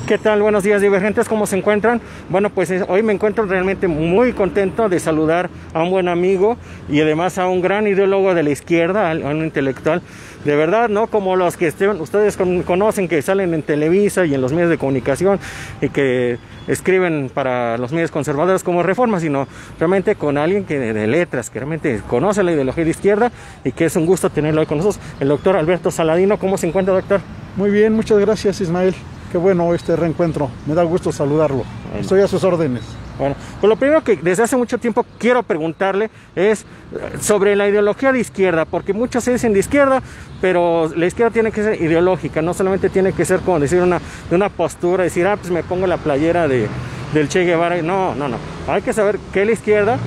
¿Qué tal? Buenos días, divergentes, ¿cómo se encuentran? Bueno, pues hoy me encuentro realmente muy contento de saludar a un buen amigo y además a un gran ideólogo de la izquierda, a un intelectual, de verdad, ¿no? Como los que ustedes conocen, que salen en Televisa y en los medios de comunicación y que escriben para los medios conservadores como Reforma, sino realmente con alguien que de letras, que realmente conoce la ideología de izquierda y que es un gusto tenerlo hoy con nosotros, el doctor Alberto Saladino. ¿Cómo se encuentra, doctor? Muy bien, muchas gracias, Ismael. Qué bueno este reencuentro, me da gusto saludarlo. Bueno. Estoy a sus órdenes. Bueno, pues lo primero que desde hace mucho tiempo quiero preguntarle es sobre la ideología de izquierda, porque muchos se dicen de izquierda, pero la izquierda tiene que ser ideológica, no solamente tiene que ser como decir de una postura, decir, pues me pongo la playera del Che Guevara. No, hay que saber qué es la izquierda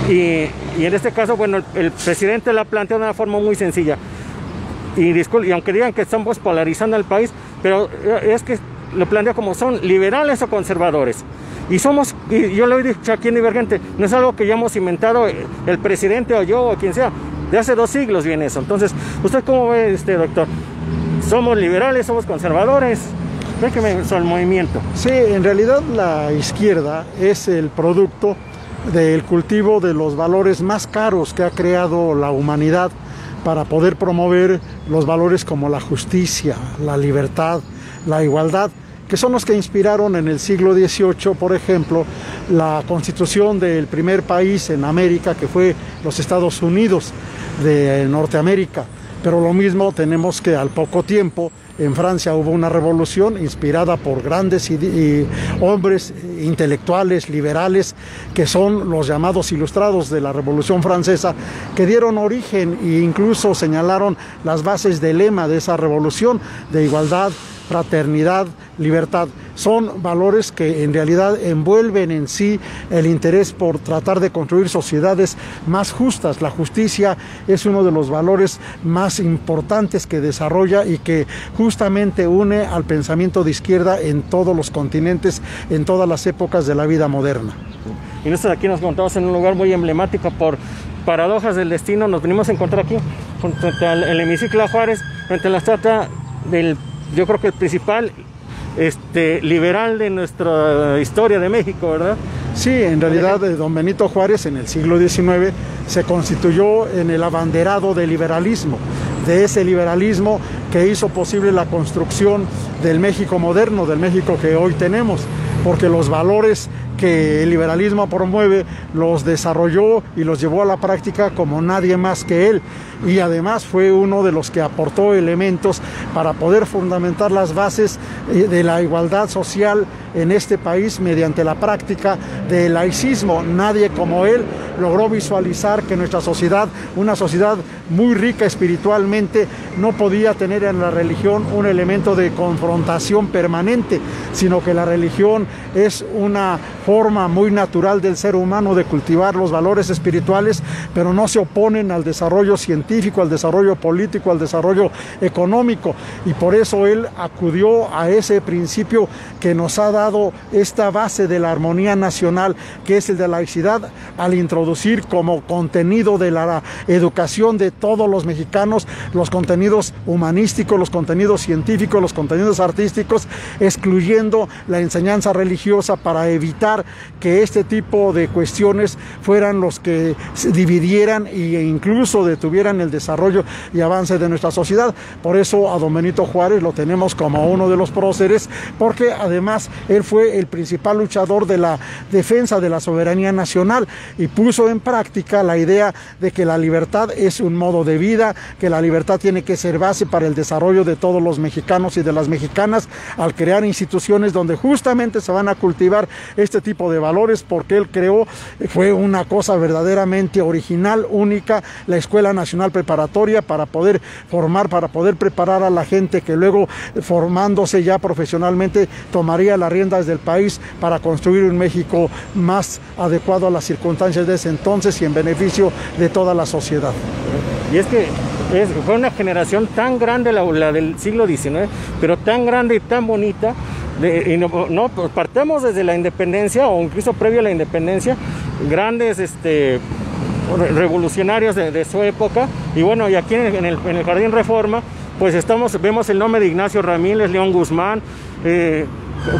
y en este caso, bueno, el presidente la plantea de una forma muy sencilla. Y aunque digan que estamos polarizando al país, pero es que lo plantea como son liberales o conservadores. Y yo lo he dicho aquí en Divergente, no es algo que ya hemos inventado el presidente o yo o quien sea, de hace 2 siglos viene eso. Entonces, ¿usted cómo ve, doctor? ¿Somos liberales, somos conservadores? Déjeme sobre el movimiento. Sí, en realidad la izquierda es el producto del cultivo de los valores más caros que ha creado la humanidad para poder promover los valores como la justicia, la libertad, la igualdad, que son los que inspiraron en el siglo XVIII, por ejemplo, la constitución del primer país en América, que fue los Estados Unidos de Norteamérica. Pero lo mismo tenemos que al poco tiempo en Francia hubo una revolución inspirada por grandes hombres intelectuales, liberales, que son los llamados ilustrados de la Revolución Francesa, que dieron origen e incluso señalaron las bases del lema de esa revolución, de igualdad, fraternidad, libertad. Son valores que en realidad envuelven en sí el interés por tratar de construir sociedades más justas. La justicia es uno de los valores más importantes que desarrolla y que justamente une al pensamiento de izquierda en todos los continentes, en todas las épocas de la vida moderna. Y nosotros aquí nos encontramos en un lugar muy emblemático por paradojas del destino. Nos venimos a encontrar aquí, frente al hemiciclo a Juárez, frente a la estatua del, yo creo que el principal liberal de nuestra historia de México, ¿verdad? Sí, en realidad don Benito Juárez en el siglo XIX se constituyó en el abanderado del liberalismo, de ese liberalismo que hizo posible la construcción del México moderno, del México que hoy tenemos, porque los valores que el liberalismo promueve los desarrolló y los llevó a la práctica como nadie más que él, y además fue uno de los que aportó elementos para poder fundamentar las bases de la igualdad social en este país mediante la práctica del laicismo. Nadie como él logró visualizar que nuestra sociedad, una sociedad muy rica espiritualmente, no podía tener en la religión un elemento de confrontación permanente, sino que la religión es una forma muy natural del ser humano de cultivar los valores espirituales, pero no se oponen al desarrollo científico, al desarrollo político, al desarrollo económico, y por eso él acudió a ese principio que nos ha dado esta base de la armonía nacional, que es el de la laicidad, al introducir como contenido de la educación de todos los mexicanos los contenidos humanísticos, los contenidos científicos, los contenidos artísticos, excluyendo la enseñanza religiosa para evitar que este tipo de cuestiones fueran los que se dividieran e incluso detuvieran el desarrollo y avance de nuestra sociedad. Por eso a don Benito Juárez lo tenemos como uno de los próceres, porque además él fue el principal luchador de la defensa de la soberanía nacional y puso en práctica la idea de que la libertad es un modo de vida, que la libertad tiene que ser base para el desarrollo de todos los mexicanos y de las mexicanas, al crear instituciones donde justamente se van a cultivar este tipo de valores, porque él creó, fue una cosa verdaderamente original, única, la Escuela Nacional Preparatoria, para poder formar, para poder preparar a la gente que luego, formándose ya profesionalmente, tomaría las riendas del país para construir un México más adecuado a las circunstancias de ese entonces y en beneficio de toda la sociedad. Y es que fue una generación tan grande la del siglo XIX, pero tan grande y tan bonita, pues partamos desde la independencia o incluso previo a la independencia, grandes revolucionarios de su época. Y bueno, y aquí en el Jardín Reforma pues vemos el nombre de Ignacio Ramírez, León Guzmán,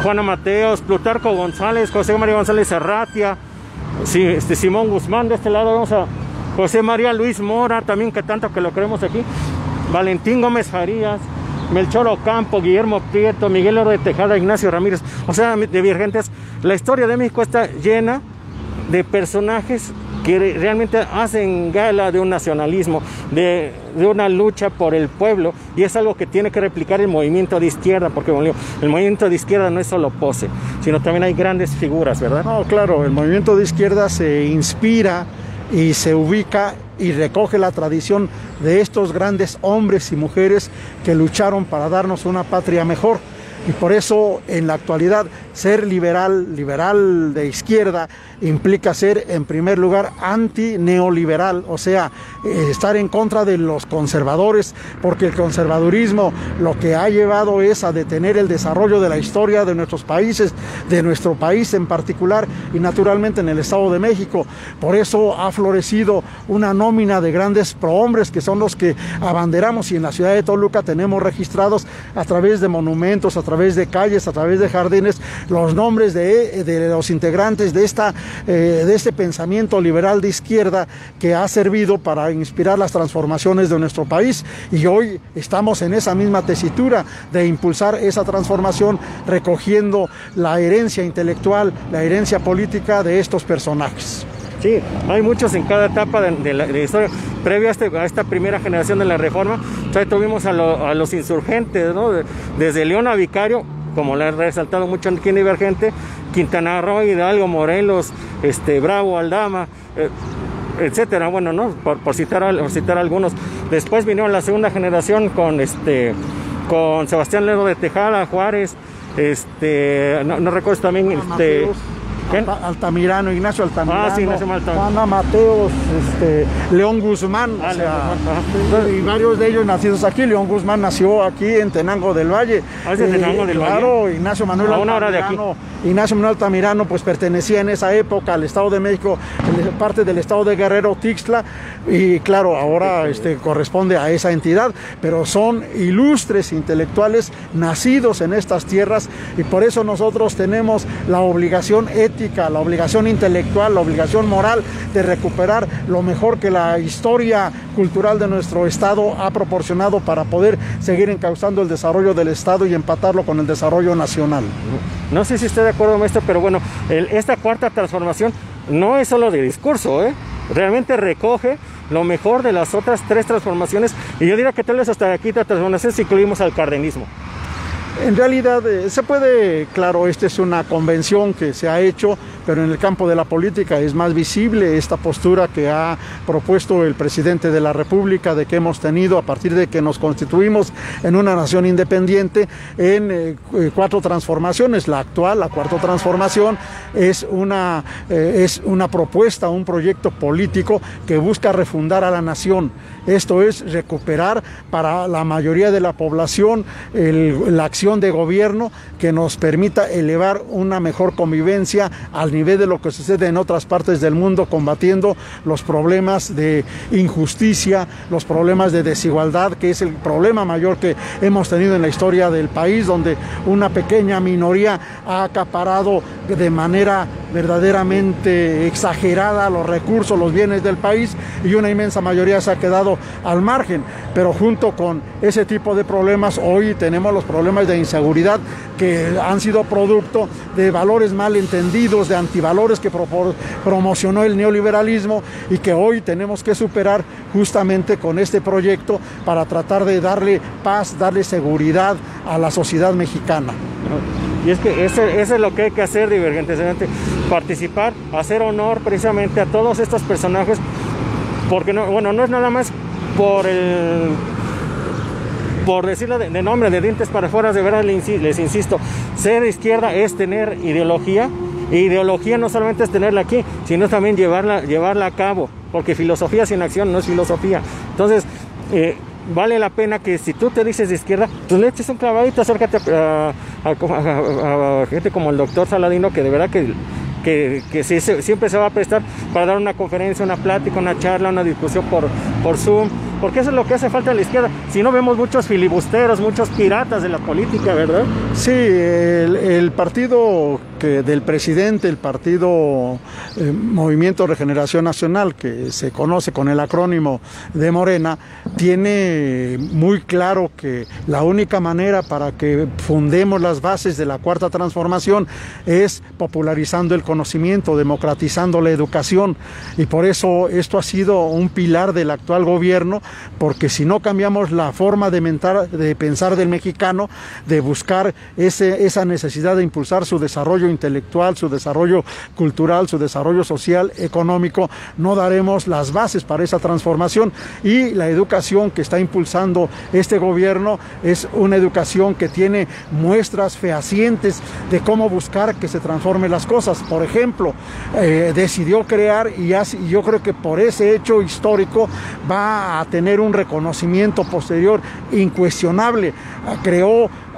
Juana Mateos, Plutarco González, José María González Arratia, sí, Simón Guzmán. De este lado vemos a José María Luis Mora, también que tanto que lo queremos aquí, Valentín Gómez Farías, Melchor Ocampo, Guillermo Prieto, Miguel Oro de Tejada, Ignacio Ramírez. O sea, de Virgentes, la historia de México está llena de personajes que realmente hacen gala de un nacionalismo, de una lucha por el pueblo, y es algo que tiene que replicar el movimiento de izquierda, porque el movimiento de izquierda no es solo pose, sino también hay grandes figuras, ¿verdad? No, claro, el movimiento de izquierda se inspira y se ubica y recoge la tradición de estos grandes hombres y mujeres que lucharon para darnos una patria mejor. Y por eso en la actualidad ser liberal de izquierda, implica ser en primer lugar anti-neoliberal, o sea, estar en contra de los conservadores, porque el conservadurismo lo que ha llevado es a detener el desarrollo de la historia de nuestros países, de nuestro país en particular y naturalmente en el Estado de México. Por eso ha florecido una nómina de grandes prohombres que son los que abanderamos, y en la ciudad de Toluca tenemos registrados a través de monumentos, a través de calles, a través de jardines, los nombres de los integrantes de este pensamiento liberal de izquierda que ha servido para inspirar las transformaciones de nuestro país, y hoy estamos en esa misma tesitura de impulsar esa transformación, recogiendo la herencia intelectual, la herencia política de estos personajes. Sí, hay muchos en cada etapa de la historia. Previo a esta primera generación de la Reforma, tuvimos a los insurgentes, ¿no? Desde León a Vicario, como le he resaltado mucho aquí en Divergente, Quintana Roo, Hidalgo, Morelos, Bravo, Aldama, etcétera. Bueno, ¿no? Por citar algunos. Después vinieron la segunda generación con Sebastián Lerdo de Tejada, Juárez, no recuerdo también Altamirano, Ignacio Altamirano, sí, Ignacio Altamirano, Juana Mateos, León Guzmán, y varios de ellos nacidos aquí. León Guzmán nació aquí en Tenango del Valle. ¿De Tenango del Valle? Claro, Ignacio Manuel Altamirano pues pertenecía en esa época al Estado de México, parte del Estado de Guerrero, Tixtla, y claro, ahora corresponde a esa entidad, pero son ilustres intelectuales nacidos en estas tierras, y por eso nosotros tenemos la obligación ética, la obligación intelectual, la obligación moral de recuperar lo mejor que la historia cultural de nuestro Estado ha proporcionado para poder seguir encauzando el desarrollo del Estado y empatarlo con el desarrollo nacional. No sé si estoy de acuerdo, maestro, pero bueno, esta cuarta transformación no es solo de discurso, realmente recoge lo mejor de las otras tres transformaciones, y yo diría que tal vez hasta la quinta transformación si incluimos al cardenismo. En realidad se puede, claro, esta es una convención que se ha hecho, pero en el campo de la política es más visible esta postura que ha propuesto el presidente de la República, de que hemos tenido a partir de que nos constituimos en una nación independiente en 4 transformaciones. La actual, la cuarta transformación, es una propuesta, un proyecto político que busca refundar a la nación. Esto es recuperar para la mayoría de la población la acción de gobierno que nos permita elevar una mejor convivencia al nivel de lo que sucede en otras partes del mundo, combatiendo los problemas de injusticia, los problemas de desigualdad, que es el problema mayor que hemos tenido en la historia del país, donde una pequeña minoría ha acaparado de manera verdaderamente exagerada los recursos, los bienes del país, y una inmensa mayoría se ha quedado al margen. Pero junto con ese tipo de problemas, hoy tenemos los problemas de inseguridad que han sido producto de valores mal entendidos, de antivalores que promocionó el neoliberalismo, y que hoy tenemos que superar justamente con este proyecto para tratar de darle paz, darle seguridad a la sociedad mexicana. Y es que eso es lo que hay que hacer, Divergentes, participar, hacer honor precisamente a todos estos personajes, porque no es nada más por decirlo de nombre, de dientes para afuera. De verdad les insisto, ser de izquierda es tener ideología, y ideología no solamente es tenerla aquí, sino también llevarla a cabo, porque filosofía sin acción no es filosofía. Entonces, vale la pena que si tú te dices de izquierda, tú le eches un clavadito, acércate a gente como el doctor Saladino, que de verdad que siempre se va a prestar para dar una conferencia, una plática, una charla, una discusión por Zoom, porque eso es lo que hace falta a la izquierda. Si no, vemos muchos filibusteros, muchos piratas de la política, ¿verdad? Sí, el partido del presidente, el partido Movimiento Regeneración Nacional, que se conoce con el acrónimo de Morena, tiene muy claro que la única manera para que fundemos las bases de la Cuarta Transformación es popularizando el conocimiento, democratizando la educación, y por eso esto ha sido un pilar del actual gobierno, porque si no cambiamos la forma de pensar del mexicano, de buscar esa necesidad de impulsar su desarrollo intelectual, su desarrollo cultural, su desarrollo social, económico, no daremos las bases para esa transformación. Y la educación que está impulsando este gobierno es una educación que tiene muestras fehacientes de cómo buscar que se transformen las cosas. Por ejemplo, decidió crear, y yo creo que por ese hecho histórico va a tener un reconocimiento posterior incuestionable.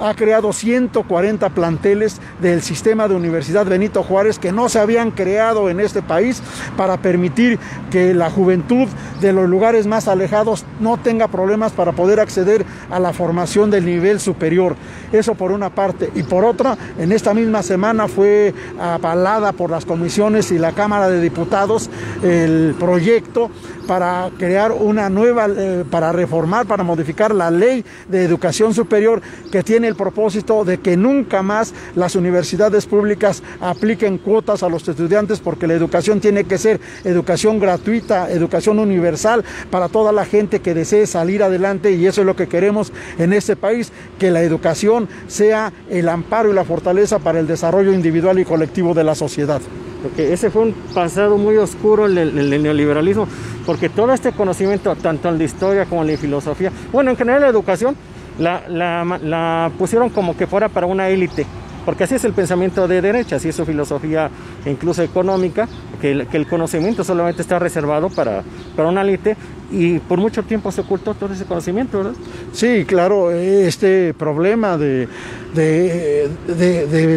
Ha creado 140 planteles del sistema de Universidad Benito Juárez que no se habían creado en este país, para permitir que la juventud de los lugares más alejados no tenga problemas para poder acceder a la formación del nivel superior. Eso por una parte. Y por otra, en esta misma semana fue avalada por las comisiones y la Cámara de Diputados el proyecto para crear una nueva, para reformar, para modificar la ley de educación superior, que tiene el propósito de que nunca más las universidades públicas apliquen cuotas a los estudiantes, porque la educación tiene que ser educación gratuita, educación universal para toda la gente que desee salir adelante, y eso es lo que queremos en este país, que la educación sea el amparo y la fortaleza para el desarrollo individual y colectivo de la sociedad. Porque ese fue un pasado muy oscuro, el neoliberalismo, porque todo este conocimiento, tanto en la historia como en la filosofía, bueno, en general la educación, la pusieron como que fuera para una élite, porque así es el pensamiento de derecha, así es su filosofía, incluso económica, que el conocimiento solamente está reservado para una élite, y por mucho tiempo se ocultó todo ese conocimiento, ¿verdad? Sí, claro, este problema de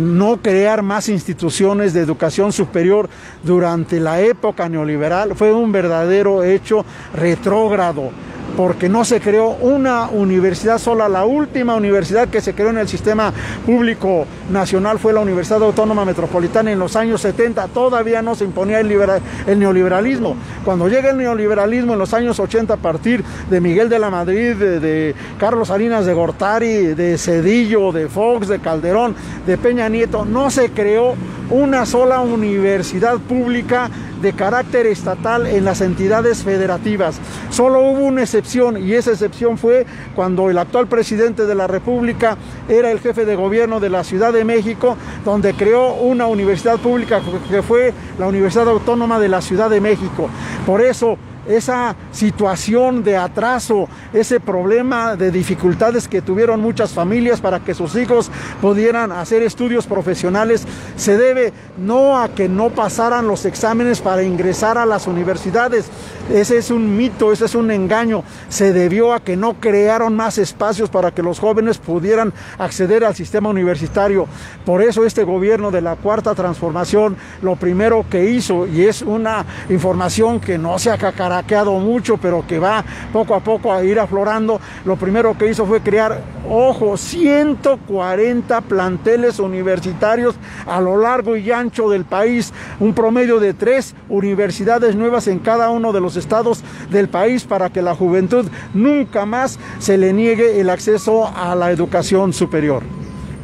no crear más instituciones de educación superior durante la época neoliberal fue un verdadero hecho retrógrado, porque no se creó una universidad sola. La última universidad que se creó en el sistema público nacional fue la Universidad Autónoma Metropolitana en los años 70. Todavía no se imponía el neoliberalismo. Cuando llega el neoliberalismo en los años 80, a partir de Miguel de la Madrid, de Carlos Salinas de Gortari, de Zedillo, de Fox, de Calderón, de Peña Nieto, no se creó una sola universidad pública de carácter estatal en las entidades federativas. Solo hubo una excepción, y esa excepción fue cuando el actual presidente de la República era el jefe de gobierno de la Ciudad de México, donde creó una universidad pública que fue la Universidad Autónoma de la Ciudad de México. Por eso, esa situación de atraso, ese problema de dificultades que tuvieron muchas familias para que sus hijos pudieran hacer estudios profesionales, se debe no a que no pasaran los exámenes para ingresar a las universidades. Ese es un mito, ese es un engaño. Se debió a que no crearon más espacios para que los jóvenes pudieran acceder al sistema universitario. Por eso este gobierno de la Cuarta Transformación, lo primero que hizo, y es una información que no se ha cacaraqueado mucho, pero que va poco a poco a ir aflorando, lo primero que hizo fue crear, ojo, 140 planteles universitarios a lo largo y ancho del país, un promedio de 3 universidades nuevas en cada uno de los estados del país, para que la juventud nunca más se le niegue el acceso a la educación superior.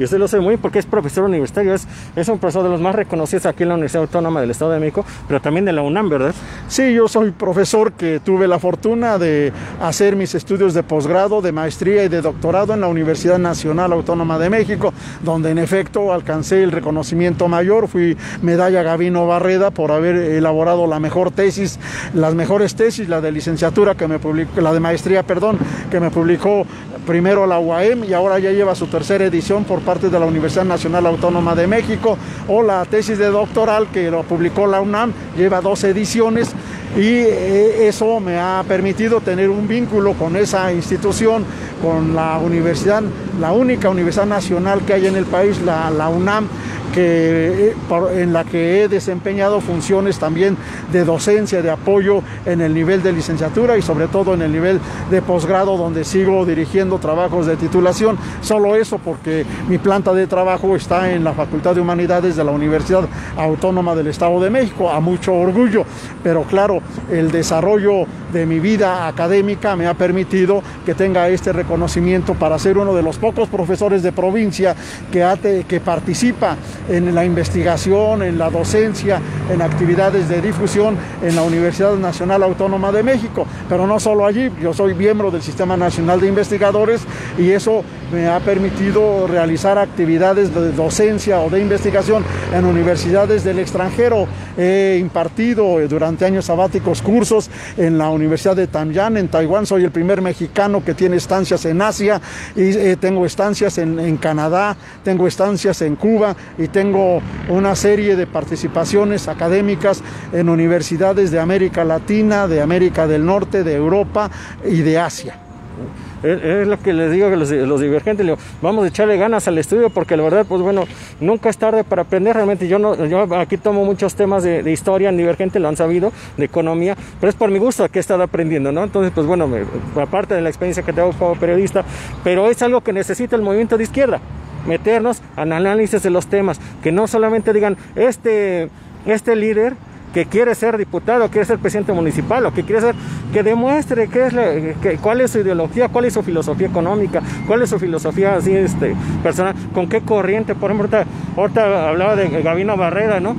Y usted lo sabe muy bien porque es profesor universitario, es un profesor de los más reconocidos aquí en la Universidad Autónoma del Estado de México, pero también de la UNAM, ¿verdad? Sí, yo soy profesor que tuve la fortuna de hacer mis estudios de posgrado, de maestría y de doctorado en la Universidad Nacional Autónoma de México, donde en efecto alcancé el reconocimiento mayor. Fui medalla Gavino Barreda por haber elaborado las mejores tesis, la de licenciatura que me publicó, la de maestría, perdón, que me publicó primero la UAM, y ahora ya lleva su tercera edición por parte de la Universidad Nacional Autónoma de México, o la tesis de doctoral que lo publicó la UNAM, lleva 2 ediciones, y eso me ha permitido tener un vínculo con esa institución, con la universidad, la única universidad nacional que hay en el país, la UNAM, en la que he desempeñado funciones también de docencia, de apoyo en el nivel de licenciatura y sobre todo en el nivel de posgrado, donde sigo dirigiendo trabajos de titulación. Solo eso, porque mi planta de trabajo está en la Facultad de Humanidades de la Universidad Autónoma del Estado de México, a mucho orgullo, pero claro, el desarrollo de mi vida académica me ha permitido que tenga este reconocimiento para ser uno de los pocos profesores de provincia que participa en la investigación, en la docencia, en actividades de difusión en la Universidad Nacional Autónoma de México. Pero no solo allí, yo soy miembro del Sistema Nacional de Investigadores y eso me ha permitido realizar actividades de docencia o de investigación en universidades del extranjero. He impartido durante años sabáticos cursos en la Universidad de Tanyang, en Taiwán. Soy el primer mexicano que tiene estancias en Asia y tengo estancias en Canadá, tengo estancias en Cuba y tengo una serie de participaciones académicas en universidades de América Latina, de América del Norte, de Europa y de Asia. Es lo que les digo a los divergentes, les digo, vamos a echarle ganas al estudio, porque la verdad, pues bueno, nunca es tarde para aprender. Realmente yo aquí tomo muchos temas de historia en divergente, lo han sabido, de economía, pero es por mi gusto que he estado aprendiendo, ¿no? Entonces, pues bueno, aparte de la experiencia que tengo como periodista, pero es algo que necesita el movimiento de izquierda, meternos al análisis de los temas, que no solamente digan, este líder que quiere ser diputado, quiere ser presidente municipal, o que quiere ser, que demuestre cuál es su ideología, cuál es su filosofía económica, cuál es su filosofía así, personal, con qué corriente. Por ejemplo, ahorita hablaba de Gabino Barreda, ¿no?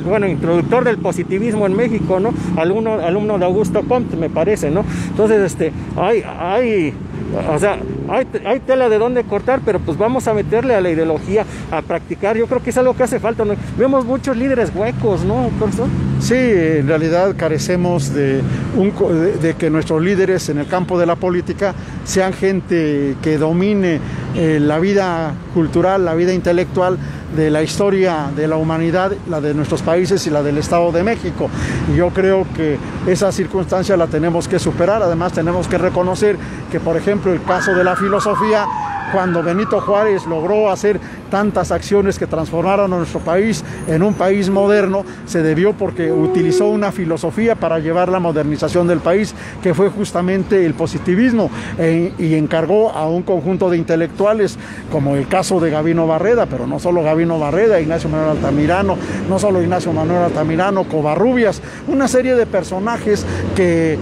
Bueno, introductor del positivismo en México, ¿no? Alumno de Augusto Comte, me parece, ¿no? Entonces, hay tela de dónde cortar, pero pues vamos a meterle a la ideología, a practicar. Yo creo que es algo que hace falta, ¿no? Vemos muchos líderes huecos, ¿no, profesor? Sí, en realidad carecemos de que nuestros líderes en el campo de la política sean gente que domine la vida cultural, la vida intelectual de la historia de la humanidad, la de nuestros países y la del Estado de México. Y yo creo que esa circunstancia la tenemos que superar. Además, tenemos que reconocer que, por ejemplo, el caso de la filosofía, cuando Benito Juárez logró hacer tantas acciones que transformaron a nuestro país en un país moderno, se debió porque utilizó una filosofía para llevar la modernización del país, que fue justamente el positivismo, y encargó a un conjunto de intelectuales, como el caso de Gabino Barreda, pero no solo Gabino Barreda, Ignacio Manuel Altamirano, no solo Ignacio Manuel Altamirano, Covarrubias, una serie de personajes que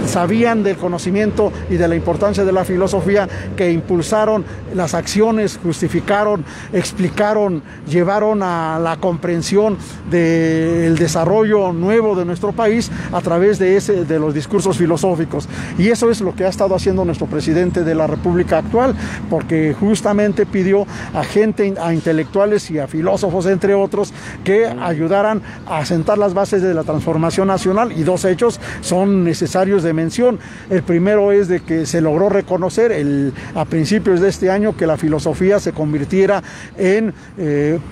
sabían del conocimiento y de la importancia de la filosofía, que impulsaron las acciones, justificaron, explicaron, llevaron a la comprensión del desarrollo nuevo de nuestro país a través de los discursos filosóficos. Y eso es lo que ha estado haciendo nuestro presidente de la República actual, porque justamente pidió a intelectuales y a filósofos, entre otros, que ayudaran a sentar las bases de la transformación nacional, y dos hechos son necesarios de mención. El primero es de que se logró reconocer a principios de este año que la filosofía se convirtiera en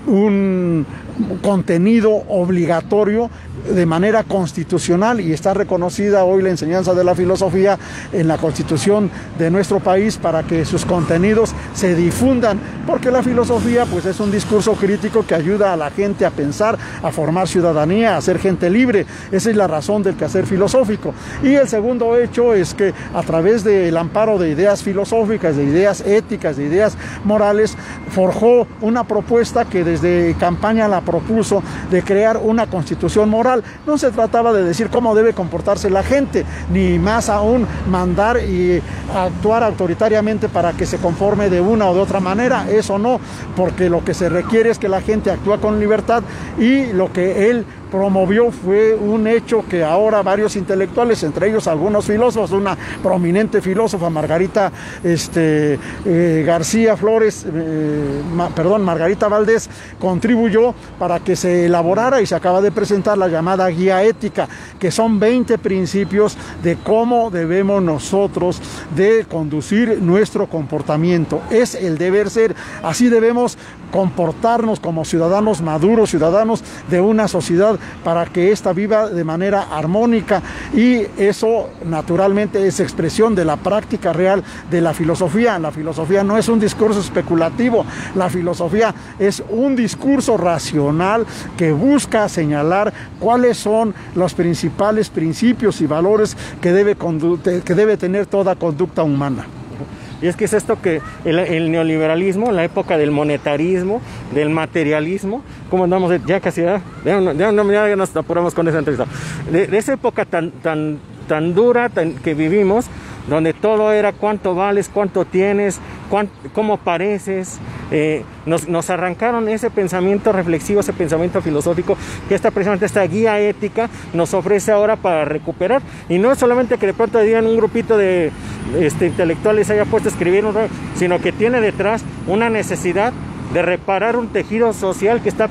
un contenido obligatorio de manera constitucional, y está reconocida hoy la enseñanza de la filosofía en la Constitución de nuestro país para que sus contenidos se difundan, porque la filosofía pues es un discurso crítico que ayuda a la gente a pensar, a formar ciudadanía, a ser gente libre. Esa es la razón del quehacer filosófico. Y el segundo hecho es que a través del amparo de ideas filosóficas, de ideas éticas, de ideas morales, forjó una propuesta que desde campaña la propuso, de crear una constitución moral. No se trataba de decir cómo debe comportarse la gente, ni más aún mandar y actuar autoritariamente para que se conforme de una o de otra manera. Eso no, porque lo que se requiere es que la gente actúe con libertad, y lo que él promovió fue un hecho que ahora varios intelectuales, entre ellos algunos filósofos, una prominente filósofa, Margarita Margarita Valdés, contribuyó para que se elaborara, y se acaba de presentar la llamada Guía Ética, que son 20 principios de cómo debemos nosotros de conducir nuestro comportamiento. Es el deber ser, así debemos comportarnos como ciudadanos maduros, ciudadanos de una sociedad para que ésta viva de manera armónica, y eso naturalmente es expresión de la práctica real de la filosofía. La filosofía no es un discurso especulativo, la filosofía es un discurso racional que busca señalar cuáles son los principales principios y valores que debe tener toda conducta humana. Y es que es esto que el neoliberalismo, la época del monetarismo, del materialismo, como andamos ya casi, ya nos apuramos con esa entrevista, de esa época tan dura que vivimos, donde todo era cuánto vales, cuánto tienes, cómo pareces. Nos arrancaron ese pensamiento reflexivo, ese pensamiento filosófico que precisamente esta guía ética nos ofrece ahora para recuperar. Y no es solamente que de pronto digan un grupito de intelectuales haya puesto a escribir, sino que tiene detrás una necesidad de reparar un tejido social que está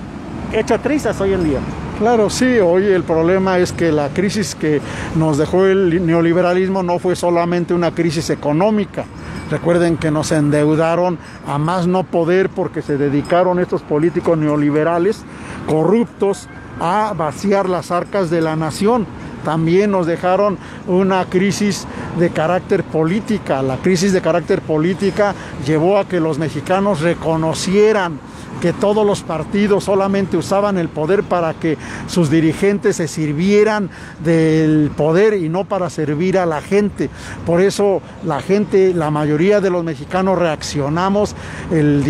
hecho a trizas hoy en día. Claro, sí, hoy el problema es que la crisis que nos dejó el neoliberalismo no fue solamente una crisis económica. Recuerden que nos endeudaron a más no poder porque se dedicaron estos políticos neoliberales corruptos a vaciar las arcas de la nación. También nos dejaron una crisis de carácter política. La crisis de carácter política llevó a que los mexicanos reconocieran que todos los partidos solamente usaban el poder para que sus dirigentes se sirvieran del poder y no para servir a la gente. Por eso la mayoría de los mexicanos reaccionamos en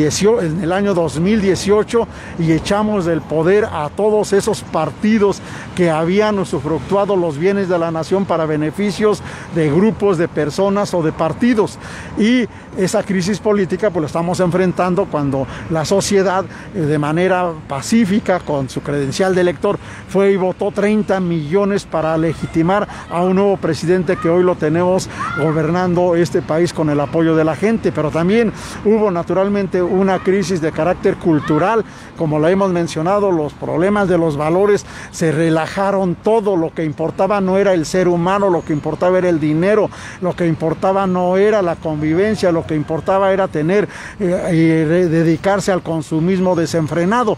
el año 2018 y echamos del poder a todos esos partidos que habían usufructuado los bienes de la nación para beneficios de grupos de personas o de partidos. Y esa crisis política pues la estamos enfrentando cuando la sociedad de manera pacífica, con su credencial de elector, fue y votó 30 millones para legitimar a un nuevo presidente que hoy lo tenemos gobernando este país con el apoyo de la gente. Pero también hubo naturalmente una crisis de carácter cultural, como la hemos mencionado, los problemas de los valores se relajaron todo. Lo que importaba no era el ser humano, lo que importaba era el dinero, lo que importaba no era la convivencia, lo que importaba era tener y dedicarse al consumismo desenfrenado.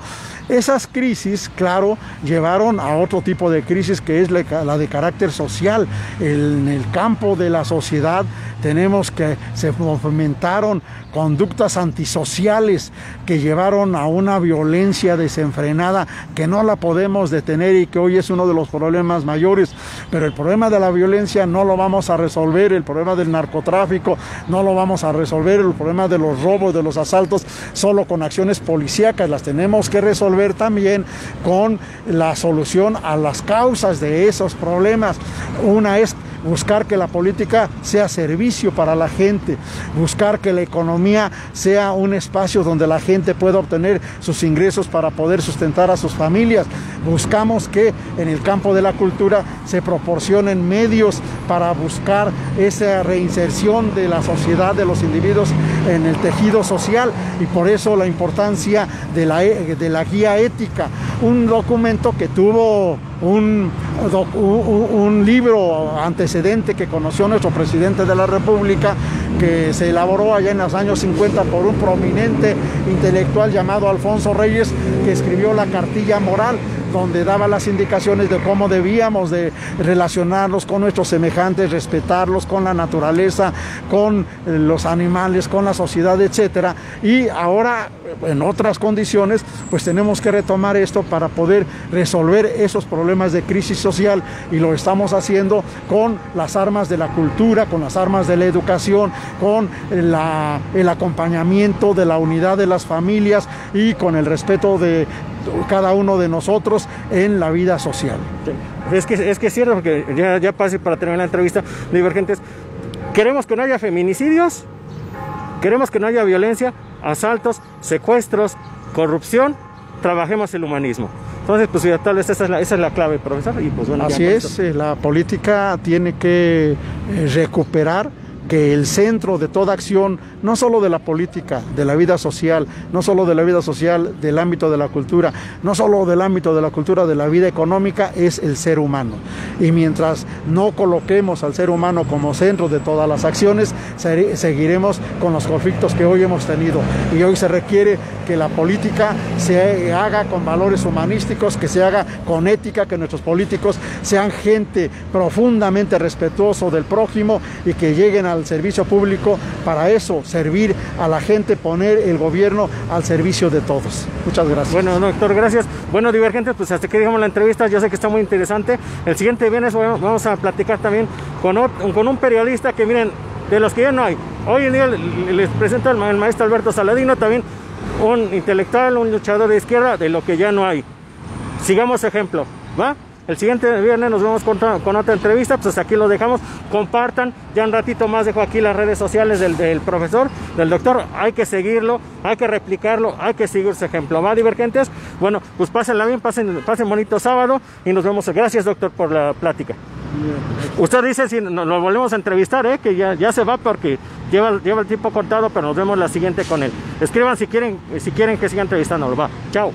Esas crisis, claro, llevaron a otro tipo de crisis que es la de carácter social. En el campo de la sociedad tenemos que se fomentaron conductas antisociales que llevaron a una violencia desenfrenada que no la podemos detener y que hoy es uno de los problemas mayores. Pero el problema de la violencia no lo vamos a resolver, el problema del narcotráfico no lo vamos a resolver, el problema de los robos, de los asaltos, solo con acciones policíacas. Las tenemos que resolver también con la solución a las causas de esos problemas. Una es buscar que la política sea servicio para la gente, buscar que la economía sea un espacio donde la gente pueda obtener sus ingresos para poder sustentar a sus familias. Buscamos que en el campo de la cultura se proporcionen medios para buscar esa reinserción de la sociedad, de los individuos en el tejido social, y por eso la importancia de la guía ética, un documento que tuvo un libro antecedente que conoció nuestro presidente de la República, que se elaboró allá en los años 50 por un prominente intelectual llamado Alfonso Reyes, que escribió la Cartilla Moral, donde daba las indicaciones de cómo debíamos de relacionarnos con nuestros semejantes, respetarlos, con la naturaleza, con los animales, con la sociedad, etcétera. Y ahora, en otras condiciones, pues tenemos que retomar esto para poder resolver esos problemas de crisis social, y lo estamos haciendo con las armas de la cultura, con las armas de la educación, con el acompañamiento de la unidad de las familias y con el respeto de cada uno de nosotros en la vida social. Es que es cierto, porque ya pasé para terminar la entrevista, Divergentes. Queremos que no haya feminicidios, queremos que no haya violencia, asaltos, secuestros, corrupción. Trabajemos el humanismo. Entonces, pues tal vez esa es la clave, profesor. Y pues bueno, así es, la política tiene que recuperar que el centro de toda acción, no solo de la política, de la vida social, no solo de la vida social del ámbito de la cultura, no solo del ámbito de la cultura, de la vida económica, es el ser humano. Y mientras no coloquemos al ser humano como centro de todas las acciones, seguiremos con los conflictos que hoy hemos tenido. Y hoy se requiere que la política se haga con valores humanísticos, que se haga con ética, que nuestros políticos sean gente profundamente respetuoso del prójimo y que lleguen al servicio público para eso, servir a la gente, poner el gobierno al servicio de todos. Muchas gracias. Bueno, doctor, gracias. Bueno, Divergentes, pues hasta aquí dejamos la entrevista. Yo sé que está muy interesante. El siguiente viernes vamos a platicar también con un periodista que, miren, de los que ya no hay. Hoy en día les presento al maestro Alberto Saladino, también un intelectual, un luchador de izquierda, de lo que ya no hay. Sigamos ejemplo, ¿va? El siguiente viernes nos vemos con otra entrevista, pues aquí lo dejamos. Compartan, ya un ratito más dejo aquí las redes sociales del profesor, del doctor. Hay que seguirlo, hay que replicarlo, hay que seguir su ejemplo. ¿Va, Divergentes? Bueno, pues pásenla bien, pasen bonito sábado y nos vemos. Gracias, doctor, por la plática. Usted dice si nos lo volvemos a entrevistar, que ya se va porque lleva el tiempo contado, pero nos vemos la siguiente con él. Escriban si quieren que siga entrevistándolo. Va, chao.